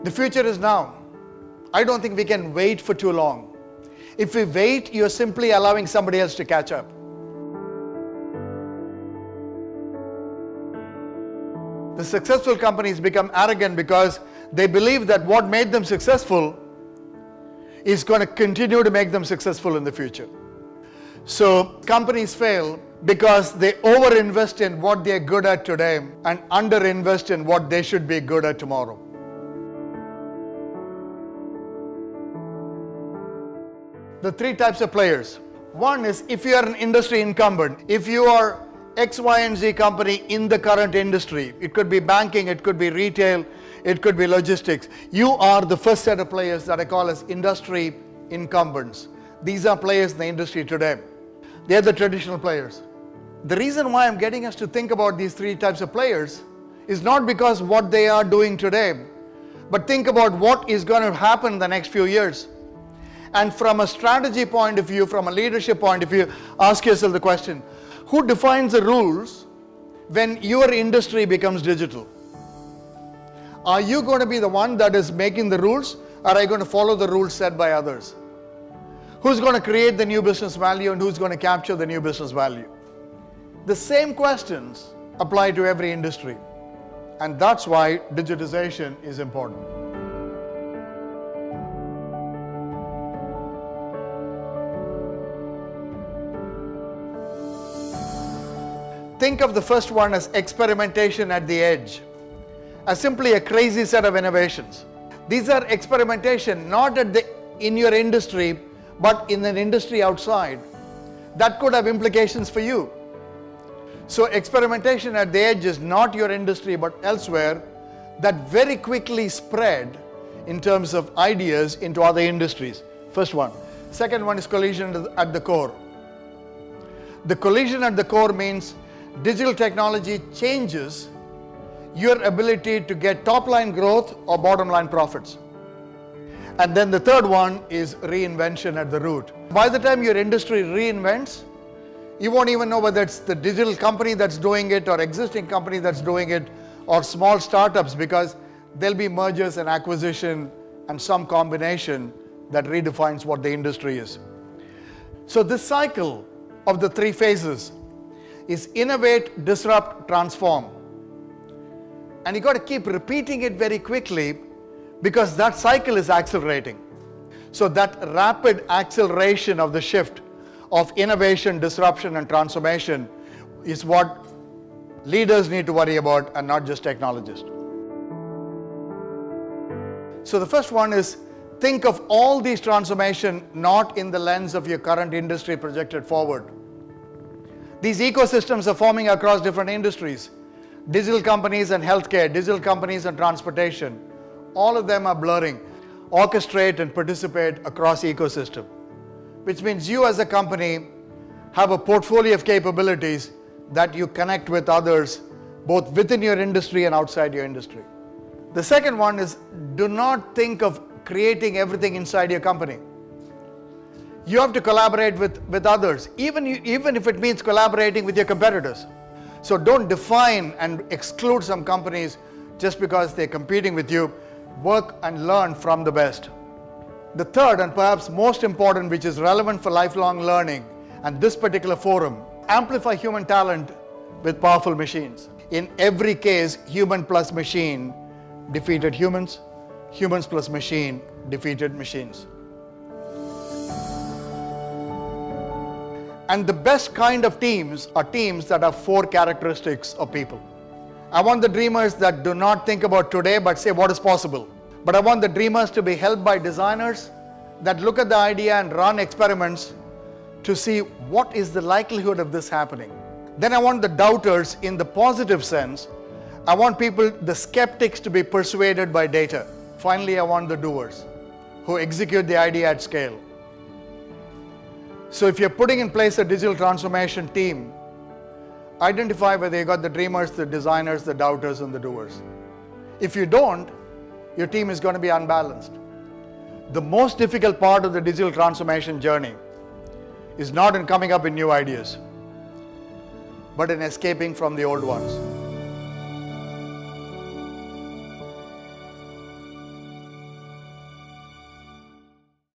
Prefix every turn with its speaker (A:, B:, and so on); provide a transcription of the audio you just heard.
A: The future is now. I don't think we can wait for too long. If we wait, you're simply allowing somebody else to catch up. The successful companies become arrogant because they believe that what made them successful is going to continue to make them successful in the future. So companies fail because they overinvest in what they're good at today and underinvest in what they should be good at tomorrow. The three types of players. One is if you are an industry incumbent, if you are X, Y, and Z company in the current industry, it could be banking, it could be retail, it could be logistics. You are the first set of players that I call as industry incumbents. These are players in the industry today. They are the traditional players. The reason why I'm getting us to think about these three types of players is not because what they are doing today, but think about what is going to happen in the next few years. And from a strategy point of view, from a leadership point of view, ask yourself the question, who defines the rules when your industry becomes digital? Are you going to be the one that is making the rules, or are you going to follow the rules set by others? Who's going to create the new business value and who's going to capture the new business value? The same questions apply to every industry, and that's why digitization is important. Think of the first one as experimentation at the edge, as simply a crazy set of innovations. These are experimentation not in your industry, but in an industry outside that could have implications for you. So experimentation at the edge is not your industry but elsewhere, that very quickly spread in terms of ideas into other industries. First one. Second one is collision at the core. The collision at the core means digital technology changes your ability to get top line growth or bottom line profits. And then the third one is reinvention at the root. By the time your industry reinvents, you won't even know whether it's the digital company that's doing it or existing company that's doing it or small startups, because there'll be mergers and acquisition and some combination that redefines what the industry is. So this cycle of the three phases is innovate, disrupt, transform. And you got to keep repeating it very quickly because that cycle is accelerating. So that rapid acceleration of the shift of innovation, disruption, and transformation is what leaders need to worry about and not just technologists. So the first one is think of all these transformation not in the lens of your current industry projected forward. These ecosystems are forming across different industries. Digital companies and healthcare, digital companies and transportation, all of them are blurring. Orchestrate and participate across ecosystem, which means you as a company have a portfolio of capabilities that you connect with others, both within your industry and outside your industry. The second one is do not think of creating everything inside your company. You have to collaborate with others, even if it means collaborating with your competitors. So don't define and exclude some companies just because they're competing with you. Work and learn from the best. The third and perhaps most important, which is relevant for lifelong learning and this particular forum, amplify human talent with powerful machines. In every case, human plus machine defeated humans, humans plus machine defeated machines. And the best kind of teams are teams that have four characteristics of people. I want the dreamers that do not think about today but say what is possible. But I want the dreamers to be helped by designers that look at the idea and run experiments to see what is the likelihood of this happening. Then I want the doubters in the positive sense. I want people, the skeptics, to be persuaded by data. Finally, I want the doers who execute the idea at scale. So if you're putting in place a digital transformation team, identify whether you got the dreamers, the designers, the doubters, and the doers. If you don't, your team is going to be unbalanced. The most difficult part of the digital transformation journey is not in coming up with new ideas, but in escaping from the old ones.